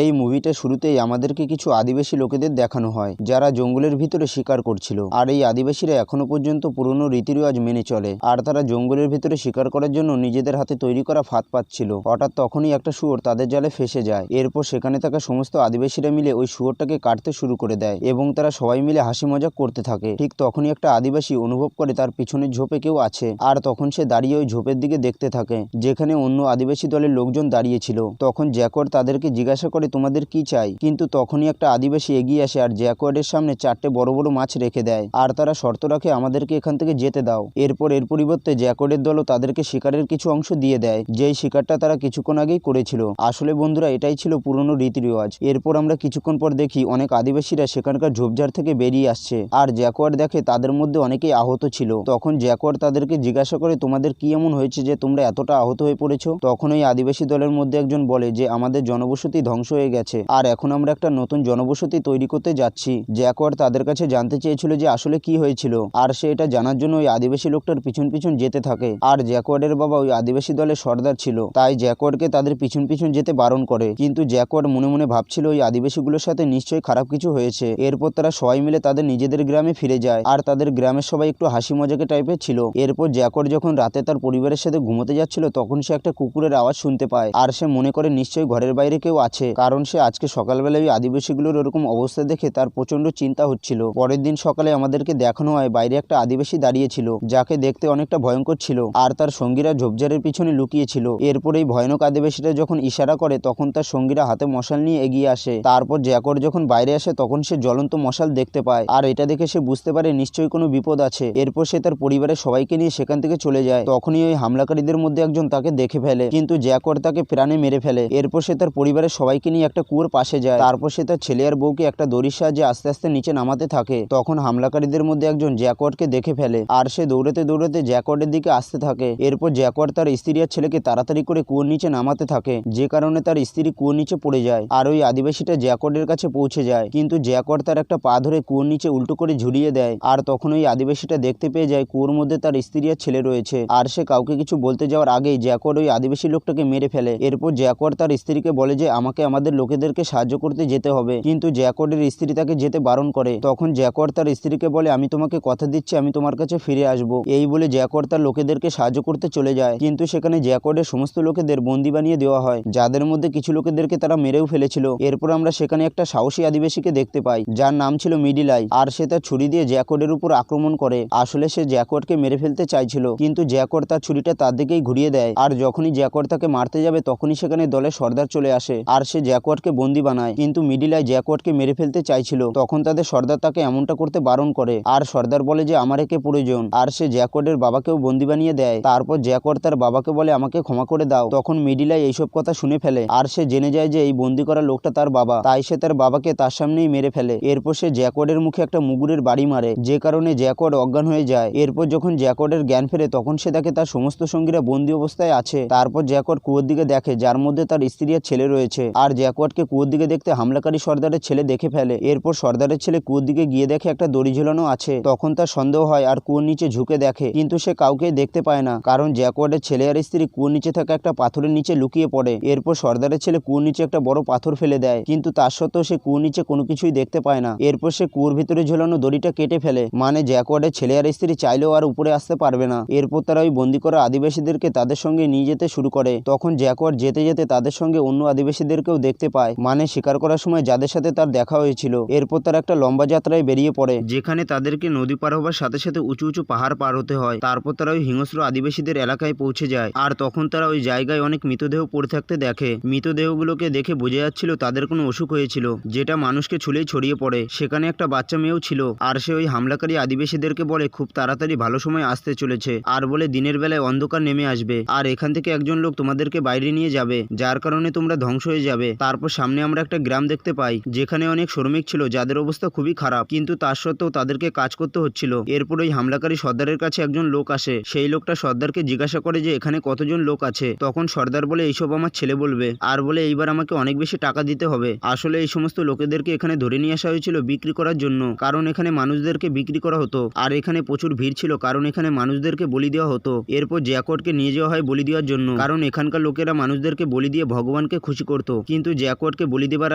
এই মুভিটা শুরুতেই আমাদেরকে কিছু আদিবাসী লোকেদের দেখানো হয় যারা জঙ্গলের ভিতরে শিকার করছিল। আর এই আদিবাসীরা এখনো পর্যন্ত পুরনো রীতিরেওয়াজ মেনে চলে, আর তারা জঙ্গলের ভিতরে শিকার করার জন্য নিজেদের হাতে তৈরি করা ফাঁদ পাচ্ছিল। হঠাৎ তখনই একটা শুয়োর তাদের জালে ফেসে যায়। এরপর সেখানে থাকা সমস্ত আদিবাসীরা মিলে ওই শুয়োরটাকে কাটতে শুরু করে দেয় এবং তারা সবাই মিলে হাসি মজাক করতে থাকে। ঠিক তখনই একটা আদিবাসী অনুভব করে তার পিছনের ঝোপে কেউ আছে, আর তখন সে দাঁড়িয়ে ওই ঝোপের দিকে দেখতে থাকে যেখানে অন্য আদিবাসী দলের লোকজন দাঁড়িয়েছিল। তখন জ্যাকওয়ার্ড তাদেরকে জিজ্ঞাসা করে তোমাদের কি চাই, কিন্তু তখনই একটা আদিবাসী এগিয়ে আসে আর জ্যাকওয়ার্ডের সামনে 4টে বড় বড় মাছ রেখে দেয়, আর তারা শর্ত রাখে আমাদেরকে এখান থেকে যেতে দাও। এরপর এর পরিবর্তে জ্যাকওয়ার্ডের দলও তাদেরকে শিকারের কিছু অংশ দিয়ে দেয়, যেই শিকারটা তারা কিছুক্ষণ আগেই করেছিল। আসলে বন্ধুরা, এটাই ছিল পুরনো রীতিরেওয়াজ। এরপর আমরা কিছুক্ষণ পর দেখি অনেক আদিবাসীরা সেখানকার ঝোপঝাড় থেকে বেরিয়ে আসছে, আর জ্যাকওয়ার্ড দেখে তাদের মধ্যে অনেকেই আহত ছিল। তখন জ্যাকওয়ার্ড তাদেরকে জিজ্ঞাসা করে তোমাদের কি এমন হয়েছে যে তোমরা এতটা আহত হয়ে পড়েছো। তখন ওই আদিবাসী দলের মধ্যে একজন বলে যে আমাদের জনবসতি ধ্বংস হয়ে গেছে, আর এখন আমরা একটা নতুন জনবসতি তৈরি করতে যাচ্ছি। জ্যাকওয়ার্ড তাদের কাছে জানতে চেয়েছিল যে আসলে কি হয়েছিল, আর সে এটা জানার জন্য ওই আদিবাসী লোকটার পিছন পিছন যেতে থাকে। আর জ্যাকওয়ার্ডের বাবা ওই আদিবাসী দলের সর্দার ছিল, তাই জ্যাকওয়ার্ডকে তাদের পিছন পিছন যেতে বারণ করে। কিন্তু জ্যাকওয়ার্ড মনে মনে ভাবছিল ওই আদিবাসীগুলোর সাথে নিশ্চয়ই খারাপ কিছু হয়েছে। এরপর তারা সবাই মিলে তাদের নিজেদের গ্রামে ফিরে যায়, আর তাদের গ্রামের সবাই একটু হাসি মজাকে টাইপের ছিল। এরপর জ্যাকওয়ার্ড যখন রাতে তার পরিবারের সাথে ঘুমোতে যাচ্ছিল তখন সে একটা কুকুরের আওয়াজ শুনতে পায়, আর সে মনে করে নিশ্চয়ই ঘরের বাইরে কেউ আছে, কারণ সে আজকে সকালবেলা ওই আদিবাসীগুলোর ওরকম অবস্থা দেখে তার প্রচন্ড চিন্তা হচ্ছিল। পরের দিন সকালে আমাদেরকে দেখানো হয় বাইরে একটা আদিবাসী দাঁড়িয়েছিল, যাকে দেখতে অনেকটা ভয়ঙ্কর ছিল, আর তার সঙ্গীরা ঝোপঝাড়ের পিছনে লুকিয়েছিল। এরপর এই ভয়ানক আদিবাসীটা যখন ইশারা করে তখন তার সঙ্গীরা হাতে মশাল নিয়ে এগিয়ে আসে। তারপর জ্যাকওয়ার্ড যখন বাইরে আসে তখন সে জ্বলন্ত মশাল দেখতে পায়, আর এটা দেখে সে বুঝতে পারে নিশ্চয়ই কোনো বিপদ আছে। এরপর সে তার পরিবারের সবাইকে নিয়ে সেখান থেকে চলে যায়। তখনই ওই হামলাকারীদের মধ্যে একজন তাকে দেখে ফেলে, কিন্তু জ্যাকওয়ার্ড তাকে প্রাণে মেরে ফেলে। এরপর সে তার পরিবারের সবাইকে নিয়ে একটা কুয়োর পাশে যায়। তারপর সে তার ছেলে আর বউকে একটা দড়ির সাহায্যে আস্তে আস্তে নিচে নামাতে থাকে। তখন হামলাকারীদের মধ্যে একজন জ্যাকওয়ার্ডকে দেখে ফেলে, আর সে দৌড়াতে দৌড়াতে জ্যাকওয়ার্ডের দিকে আসতে থাকে। এরপর জ্যাকওয়ার্ড তার স্ত্রী আর ছেলেকে তাড়াতাড়ি করে কুয়োর নিচে নামাতে থাকে, যে কারণে তার স্ত্রী কুয়োর নিচে পড়ে যায়, আর ওই আদিবাসীটা জ্যাকওয়ার্ডের কাছে পৌঁছে যায়। কিন্তু জ্যাকওয়ার্ড তার একটা পা ধরে কুয়োর নিচে উল্টো করে ঝুলিয়ে দেয়, আর তখন ওই আদিবাসীটা দেখতে পেয়ে যায় কুয়োর মধ্যে তার স্ত্রী আর ছেলে রয়েছে, আর সে কাউকে কিছু বলতে যাওয়ার আগেই জ্যাকওয়ার্ড ওই আদিবাসী লোকটাকে মেরে ফেলে। এরপর জ্যাকওয়ার্ড তার স্ত্রীকে বলে যে আমাকে আমাদের লোকেদেরকে সাহায্য করতে যেতে হবে, কিন্তু জ্যাকওয়ার্ডের স্ত্রী তাকে যেতে বারণ করে। তখন জ্যাকওয়ার্ড তার স্ত্রীকে বলে আমি তোমাকে কথা দিচ্ছি আমি তোমার কাছে ফিরে আসবো। এই বলে জ্যাকওয়ার্ড তার লোকেদেরকে সাহায্য করতে চলে যায়, কিন্তু সেখানে জ্যাকওয়ার্ডের সমস্ত লোকেদের বন্দি বানিয়ে দেওয়া হয়, যাদের মধ্যে কিছু লোকেদেরকে তারা মেরেও ফেলেছিল। এরপর আমরা সেখানে একটা সাহসী আদিবাসীকে দেখতে পাই যার নাম ছিল মিডিল আই, আর সে তার ছুরি দিয়ে জ্যাকওয়ার্ডের উপর আক্রমণ করে। আসলে সে জ্যাকওয়ার্ডকে মেরে ফেলতে চাইছিল, কিন্তু জ্যাকওয়ার্ড তার ছুরিটা তার দিকেই ঘুরিয়ে দেয়, আর যখনই জ্যাকওয়ার্ড তাকে মারতে যাবে তখনই সেখানে দলের সর্দার চলে আসে, আর সে জ্যাকওয়ার্ডকে বন্দি বানায়। কিন্তু মিডিল আই জ্যাকওয়ার্ডকে মেরে ফেলতে চাইছিল, তখন তাদের সর্দার তাকে এমনটা করতে বারণ করে, আর সর্দার বলে যে আমার একে প্রয়োজন, আর সে জ্যাকওয়ার্ডের বাবাকেও বন্দি বানিয়ে দেয়। তারপর জ্যাকওয়ার্ড তার বাবাকে বলে আমাকে ক্ষমা করে দাও। তখন মিডিল আই এইসব কথা শুনে ফেলে, আর সে জেনে যায় যে এই বন্দি করা লোকটা তার বাবা, তাই সে তার বাবাকে তার সামনেই মেরে ফেলে। এরপর সে জ্যাকওয়ার্ডের মুখে একটা মুগুরের বাড়ি মারে, যে কারণে জ্যাকওয়ার্ড অজ্ঞান হয়ে যায়। এরপর যখন জ্যাকওয়ার্ডের জ্ঞান ফেরে তখন সে দেখে তার সমস্ত সঙ্গীরা বন্দি অবস্থায় আছে। তারপর জ্যাকওয়ার্ড কুয়োর দিকে দেখে যার মধ্যে তার স্ত্রী আর ছেলে রয়েছে, আর জ্যাকওয়ার্ডকে কুয়োর দিকে দেখতে হামলাকারী সর্দারের ছেলে দেখে ফেলে। এরপর সর্দারের ছেলে কুয়োর দিকে গিয়ে দেখে একটা দড়ি ঝুলানো আছে। তখন তার সন্দেহ হয় আর কুয়োর নিচে ঝুঁকে দেখে, কিন্তু সে কাউকে দেখতে পায় না, কারণ জ্যাকওয়ার্ডের ছেলে আর স্ত্রী কুয়োর নিচে থাকা একটা পাথরের নিচে লুকিয়ে পড়ে। এরপর সর্দারের ছেলে কুয়োর নিচে একটা বড় পাথর ফেলে দেয়, কিন্তু তার সত্ত্বেও সে কুয়োর নিচে কোনো কিছুই দেখতে পায় না। এরপর সে কুয়োর ভিতরে ঝুলানো দড়িটা কেটে ফেলে, মানে জ্যাকওয়ার্ডের ছেলে আর স্ত্রী চাইলেও আর উপরে আসতে পারবে না। এরপর তারা ওই বন্দি করা আদিবাসীদেরকে তাদের সঙ্গে নিয়ে যেতে শুরু করে। তখন জ্যাকওয়ার্ড যেতে যেতে তাদের সঙ্গে অন্য আদিবাসীদেরকেও দেখতে পায়, মানে শিকার করার সময় যাদের সাথে তার দেখা হয়েছিল। এরপর তারা একটা লম্বা যাত্রায় বেরিয়ে পড়ে, যেখানে তাদেরকে নদী পার হবার সাথে সাথে উঁচু উঁচু পাহাড় পার হতে হয়। তারপর তারা ওই হিংস্র আদিবাসীদের এলাকায় পৌঁছে যায়, আর তখন তারা ওই জায়গায় অনেক মৃতদেহ পড়ে থাকতে দেখে। মৃতদেহগুলোকে দেখে বোঝা যাচ্ছিল তাদের কোনো অসুখ হয়েছিল, যেটা মানুষকে ছুলেই ছড়িয়ে পড়ে। সেখানে একটা বাচ্চা মেয়েও ছিল, আর সে ওই হামলাকারী আদিবাসীদেরকে বলে খুব তাড়াতাড়ি ভালো সময় আসতে চলেছে, আর বলে দিনের বেলায় অন্ধকার নেমে আসবে, আর এখান থেকে একজন লোক তোমাদেরকে বাইরে নিয়ে যাবে, যার কারণে তোমরা ধ্বংস হয়ে যাবে। তারপর সামনে আমরা একটা গ্রাম দেখতে পাই যেখানে অনেক শ্রমিক ছিল যাদের অবস্থা খুবই খারাপ, কিন্তু তার সত্ত্বেও তাদেরকে কাজ করতে হচ্ছিল। এরপর ওই হামলাকারী সর্দারের কাছে একজন লোক আসে, সেই লোকটা সর্দারকে জিজ্ঞাসা করে যে এখানে কতজন লোক আছে। তখন সর্দার বলে এইসব আমার ছেলে বলবে, আর বলে এইবার আমাকে অনেক বেশি টাকা দিতে হবে। আসলে এই সমস্ত লোকেদেরকে এখানে ধরে নিয়ে আসা হয়েছিল বিক্রি করার জন্য, কারণ এখানে মানুষদেরকে বিক্রি করা হতো, আর এখানে প্রচুর ভিড় ছিল কারণ এখানে মানুষদেরকে বলি দেওয়া হতো। এরপর জ্যাকওয়ার্ডকে নিয়ে যাওয়া হয় বলি দেওয়ার জন্য, কারণ এখানকার লোকেরা মানুষদেরকে বলি দিয়ে ভগবানকে খুশি করত। কিন্তু জ্যাকওয়ার্ডকে বলি দেবার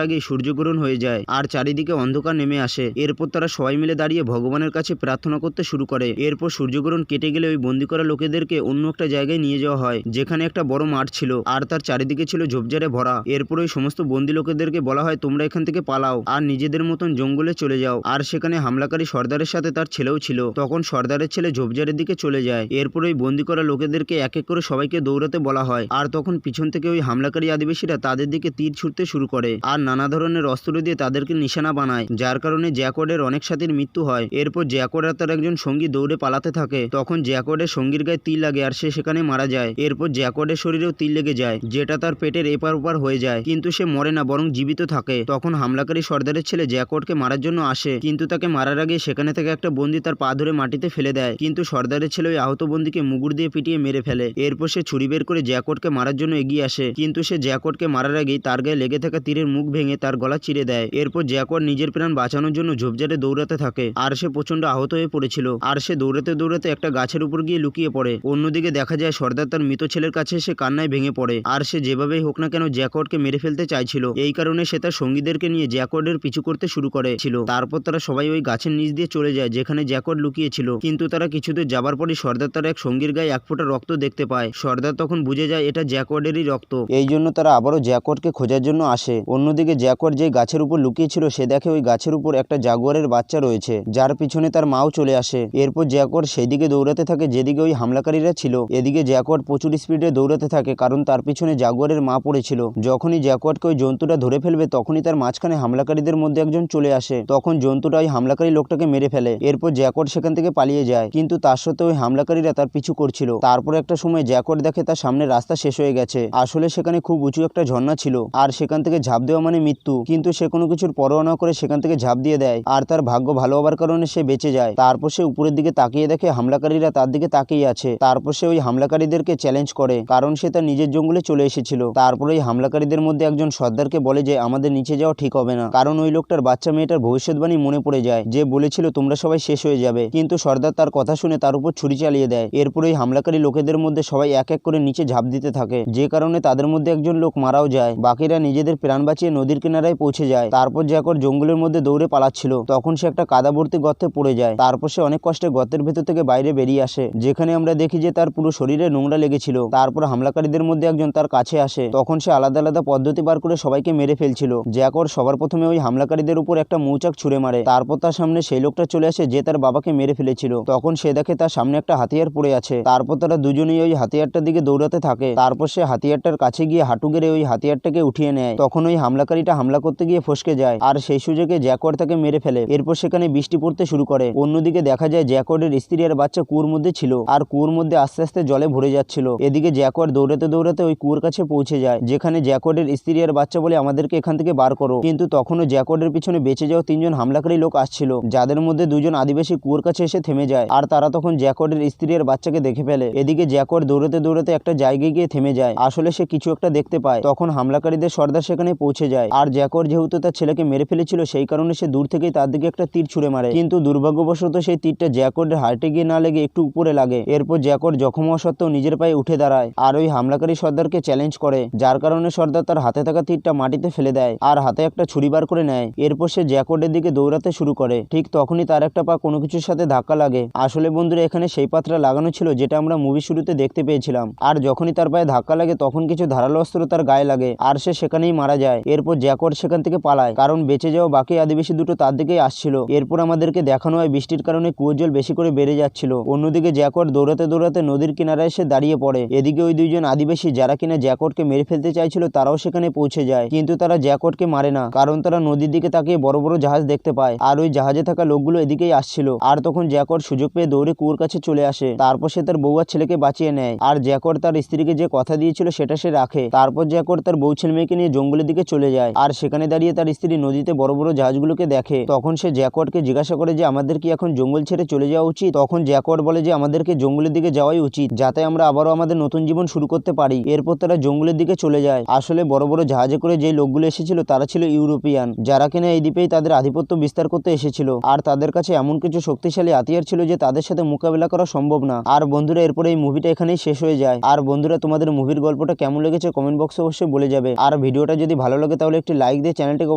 আগেই সূর্যগ্রহণ হয়ে যায় আর চারিদিকে অন্ধকার নেমে আসে। এরপর তারা সবাই মিলে দাঁড়িয়ে ভগবানের কাছে প্রার্থনা করতে শুরু করে। এরপর সূর্যগ্রহণ কেটে গেলে ওই বন্দি করা লোকেদেরকে অন্য একটা জায়গায় নিয়ে যাওয়া হয়, যেখানে একটা বড় মাঠ ছিল আর তার চারিদিকে ছিল ঝোপঝাড়ে ভরা। এরপর ওই সমস্ত বন্দি লোকেদেরকে বলা হয় তোমরা এখান থেকে পালাও আর নিজেদের মতন জঙ্গলে চলে যাও। আর সেখানে হামলাকারী সর্দারের সাথে তার ছেলেও ছিল। তখন সর্দারের ছেলে ঝোপঝাড়ের দিকে চলে যায়। এরপর ওই বন্দি করা লোকেদেরকে এক এক করে সবাইকে দৌড়াতে বলা হয়। আর তখন পিছন থেকে ওই হামলাকারী আদিবাসীরা তাদের দিকে তীর ছুটতে শুরু করে আর নানা ধরনের অস্ত্র দিয়ে তাদেরকে নিশানা বানায়, যার কারণে জ্যাকওয়ার্ডের অনেক সাথীর মৃত্যু হয়। এরপর জ্যাকওয়ার্ড আর তার একজন সঙ্গী দৌড়ে পালাতে থাকে। তখন জ্যাকওয়ার্ডের সঙ্গীর গায়ে তীর লাগে আর সে সেখানে মারা যায়। এরপর জ্যাকওয়ার্ডের শরীরেও তীর লেগে যায়, যেটা তার পেটের এপার ওপার হয়ে যায়, কিন্তু সে মরে না বরং জীবিত থাকে। তখন হামলাকারী সর্দারের ছেলে জ্যাকওয়ার্ডকে মারার জন্য আসে, কিন্তু তাকে মারার আগে সেখানে থেকে একটা বন্দি তার পা ধরে মাটিতে ফেলে দেয়। কিন্তু সর্দারের ছেলে ওই আহত বন্দিকে মুগুর দিয়ে পিটিয়ে মেরে ফেলে। এরপর সে ছুরি বের করে জ্যাকওয়ার্ডকে মারার জন্য এগিয়ে আসে, কিন্তু সে জ্যাকওয়ার্ডকে মারার আগেই তার গায়ে লেগে থাকা তীরের মুখ ভেঙে তার গলা চিরে দেয়। এরপর জ্যাকওয়ার্ড নিজের প্রাণ বাঁচানোর জন্য ঝোপঝাড়ে দৌড়াতে থাকে আর সে প্রচন্ড আহত হয়ে পড়েছিল আর সে দৌড়াতে দৌড়াতে একটা গাছের উপর গিয়ে লুকিয়ে পড়ে। অন্যদিকে দেখা যায় সর্দার তার মৃত ছেলের কাছে এসে কান্নায় ভেঙে পড়ে আর সে যেভাবেই হোক না কেন জ্যাকওয়ার্ডকে মেরে ফেলতে চাইছিল। এই কারণে সে তার সঙ্গীদেরকে নিয়ে জ্যাকওয়ার্ডের পিছু করতে শুরু করেছিল। তারপর তারা সবাই ওই গাছের নিচ দিয়ে চলে যায় যেখানে জ্যাকওয়ার্ড লুকিয়েছিল। কিন্তু তারা কিছুদূর যাবার পরই সর্দার তার এক সঙ্গীর গায়ে এক ফোঁটা রক্ত দেখতে পায়। সর্দার তখন বুঝে যায় এটা জ্যাকওয়ার্ডেরই রক্ত। এই জন্য তারা আবারও জ্যাকওয়ার্ডকে খোঁজার জন্য আসে। অন্যদিকে জ্যাকওয়ার্ড যে গাছের উপর লুকিয়েছিল সে দেখে ওই গাছের উপর একটা জাগুয়ারের বাচ্চা রয়েছে, যার পিছনে তার মাও চলে আসে। এরপর জ্যাকওয়ার্ড সেই দিকে দৌড়াতে থাকে যেদিকে ওই হামলাকারীরা ছিল। এদিকে জ্যাকওয়ার্ড প্রচুর স্পিডে দৌড়াতে থাকে কারণ তার পিছনে জাগুয়ারের মা পড়েছিল। যখনই জ্যাকওয়ার্ডকে ওই জন্তুটা ধরে ফেলবে তখনই তার মাঝখানে হামলাকারীদের মধ্যে একজন চলে আসে। তখন জন্তুটা ওই হামলাকারী লোকটাকে মেরে ফেলে। এরপর জ্যাকওয়ার্ড সেখান থেকে পালিয়ে যায়, কিন্তু তার সত্ত্বেও ওই হামলাকারীরা তার পিছু করছিল। তারপর একটা সময় জ্যাকওয়ার্ড দেখে তার সামনে রাস্তা শেষ হয়ে গেছে। আসলে সেখানে খুব উঁচু একটা ঝর্ণা ছিল আর সেখান থেকে ঝাঁপ দেওয়া মানে মৃত্যু, কিন্তু সে কোনো কিছুর পরোয়া না করে সেখান থেকে ঝাঁপ দিয়ে দেয় আর তার ভাগ্য ভালো হবার কারণে সে বেঁচে যায়। তারপর সে উপরের দিকে তাকিয়ে দেখে হামলাকারীরা তার দিকে তাকিয়ে আছে। তারপর সে ওই হামলাকারীদেরকে চ্যালেঞ্জ করে কারণ সে তার নিজের জঙ্গলে চলে এসেছিল। তারপর ওই হামলাকারীদের মধ্যে একজন সর্দারকে বলে যে আমাদের নিচে যাওয়া ঠিক হবে না, কারণ ওই লোকটার বাচ্চা মেয়েটার ভবিষ্যৎবাণী মনে পড়ে যায় যে বলেছিল তোমরা সবাই শেষ হয়ে যাবে। কিন্তু সর্দার তার কথা শুনে তার উপর ছুরি চালিয়ে দেয়। এরপর ওই হামলাকারী লোকেদের মধ্যে সবাই এক এক করে নিচে ঝাঁপ দিতে থাকে, যে কারণে তাদের মধ্যে একজন লোক মারাও যায়। বাকিরা নিজেদের প্রাণ বাঁচিয়ে নদীর কিনারায় পৌঁছে যায়। তারপর জ্যাকওয়ার্ড জঙ্গলের মধ্যে দৌড়ে পালাচ্ছিল, তখন সে একটা কাদা ভর্তি গর্তে পড়ে যায়। তারপর সে অনেক কষ্টে গর্তের ভেতর থেকে বাইরে বেরিয়ে আসে, যেখানে আমরা দেখি যে তার পুরো শরীরে নোংরা লেগেছিল। তারপর হামলাকারীদের মধ্যে একজন তার কাছে আসে, তখন সে আলাদা আলাদা পদ্ধতি বার করে সবাইকে মেরে ফেলছিল। জ্যাকওয়ার্ড সবার প্রথমে ওই হামলাকারীদের উপর একটা মৌচাক ছুঁড়ে মারে। তারপর তার সামনে সেই লোকটা চলে আসে যে তার বাবাকে মেরে ফেলেছিল। তখন সে দেখে তার সামনে একটা হাতিয়ার পড়ে আছে। তারপর তারা দুজনেই ওই হাতিয়ারটার দিকে দৌড়াতে থাকে। তারপর সে হাতিয়ারটার কাছে গিয়ে হাঁটু গেড়ে ওই হাতিয়ারটাকে উঠিয়ে নেয়। তখন ওই হামলাকারীটা হামলা করতে গিয়ে ফসকে যায় আর সেই সুযোগে জ্যাকওয়ার্ড তাকে মেরে ফেলে। এরপর সেখানে বৃষ্টি পড়তে শুরু করে। অন্যদিকে দেখা যায় জ্যাকওয়ার্ডের স্ত্রী আর বাচ্চা কুয়োর মধ্যে ছিল আর কুয়োর মধ্যে আস্তে আস্তে জলে ভরে যাচ্ছিল। এদিকে জ্যাকওয়ার্ড দৌড়াতে দৌড়াতে ওই কুয়োর কাছে পৌঁছে যায়, যেখানে জ্যাকওয়ার্ডের স্ত্রী আর বাচ্চা বলে আমাদেরকে এখান থেকে বার করো। কিন্তু তখনও জ্যাকওয়ার্ডের পিছনে বেঁচে যাওয়া তিনজন হামলাকারী লোক আসছিল, যাদের মধ্যে দুজন আদিবাসী কুয়োর কাছে এসে থেমে যায় আর তারা তখন জ্যাকওয়ার্ডের স্ত্রী আর বাচ্চাকে দেখে ফেলে। এদিকে জ্যাকওয়ার্ড দৌড়াতে দৌড়াতে একটা জায়গায় গিয়ে থেমে যায়। আসলে সে কিছু একটা দেখতে পায়। তখন হামলাকারীদের সর্দার সেখানে পৌঁছে যায় আর জ্যাকওয়ার্ড যেহেতু তার ছেলেকে মেরে ফেলেছিল সেই কারণে সে দূর থেকেই তার দিকে একটা তীর ছুঁড়ে মারে, কিন্তু দুর্ভাগ্যবশত সেই তীরটা জ্যাকওয়ার্ডের হার্টে গিয়ে না লেগে একটু উপরে লাগে। এরপর জ্যাকওয়ার্ড জখম হওয়া সত্ত্বেও নিজের পায়ে উঠে দাঁড়ায় আর ওই হামলাকারী সর্দারকে চ্যালেঞ্জ করে, যার কারণে সর্দার তার হাতে থাকা তীরটা মাটিতে ফেলে দেয় আর হাতে একটা ছুরি বার করে নেয়। এরপর সে জ্যাকওয়ার্ডের দিকে দৌড়াতে শুরু করে। ঠিক তখনই তার একটা পা কোনো কিছুর সাথে ধাক্কা লাগে। আসলে বন্ধুরা এখানে সেই পাত্রা লাগানো ছিল যেটা আমরা মুভি শুরুতে দেখতে পেয়েছিলাম। আর যখনই তার পায়ে ধাক্কা লাগে তখন কিছু ধারালো অস্ত্র তার গায়ে লাগে আর সে সেখানেই মারা যায়। এরপর জ্যাকওয়ার্ড সেখান থেকে পালায়, কারণ বেঁচে যাওয়া বাকি আদিবাসী দুটো তার দিকেই আসছিল। এরপর আমাদেরকে দেখানো হয় বৃষ্টির কারণে কুয়োর জল বেশি করে বেড়ে যাচ্ছিল। অন্যদিকে জ্যাকওয়ার্ড দৌড়াতে দৌড়াতে নদীর কিনারায় এসে দাঁড়িয়ে পড়ে। এদিকে ওই দুইজন আদিবাসী যারা কিনা জ্যাকওয়ার্ডকে মেরে ফেলতে চাইছিল তারাও সেখানে পৌঁছে যায়, কিন্তু তারা জ্যাকওয়ার্ডকে মারে না, কারণ তারা নদীর দিকে তাকিয়ে বড় বড় জাহাজ দেখতে পায় আর ওই জাহাজে থাকা লোকগুলো এদিকেই আসছিল। আর তখন জ্যাকওয়ার্ড সুযোগ পেয়ে দৌড়ে কুয়োর কাছে চলে আসে। তারপর সে তার বউ আর ছেলেকে বাঁচিয়ে নেয় আর জ্যাকওয়ার্ড তার স্ত্রীকে যে কথা দিয়েছিল সেটা সে রাখে। তারপর জ্যাকওয়ার্ড তার বউ ছেলে মেয়েকে নিয়ে জঙ্গলের দিকে চলে যায় আর সেখানে দাঁড়িয়ে তার স্ত্রী নদীতে বড় বড় জাহাজগুলোকে দেখে। তখন সে জ্যাকওয়ার্ডকে জিজ্ঞাসা করে যে আমাদের কি এখন জঙ্গল ছেড়ে চলে যাওয়া উচিত? তখন জ্যাকওয়ার্ড বলে যে আমাদেরকে জঙ্গলের দিকে যাওয়াই উচিত, যাতে আমরা আবারও আমাদের নতুন জীবন শুরু করতে পারি। এরপর তারা জঙ্গলের দিকে চলে যায়। আসলে বড় বড় জাহাজে করে যে লোকগুলো এসেছিল তারা ছিল ইউরোপিয়ান, যারা কিনা এই দ্বীপেই তাদের আধিপত্য বিস্তার করতে এসেছিল আর তাদের কাছে এমন কিছু শক্তিশালী হাতিয়ার ছিল যে তাদের সাথে মোকাবেলা করা সম্ভব না। আর বন্ধুরা এরপরে এই মুভিটা এখানেই শেষ হয়ে যায়। আর বন্ধুরা তোমাদের মুভির গল্পটা কেমন লেগেছে কমেন্ট বক্সে অবশ্যই বলে যাবে। আর আর ভিডিওটা যদি ভালো লাগে তাহলে একটি লাইক দিয়ে চ্যানেলটিকে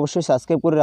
অবশ্যই সাবস্ক্রাইব করে রাখবেন।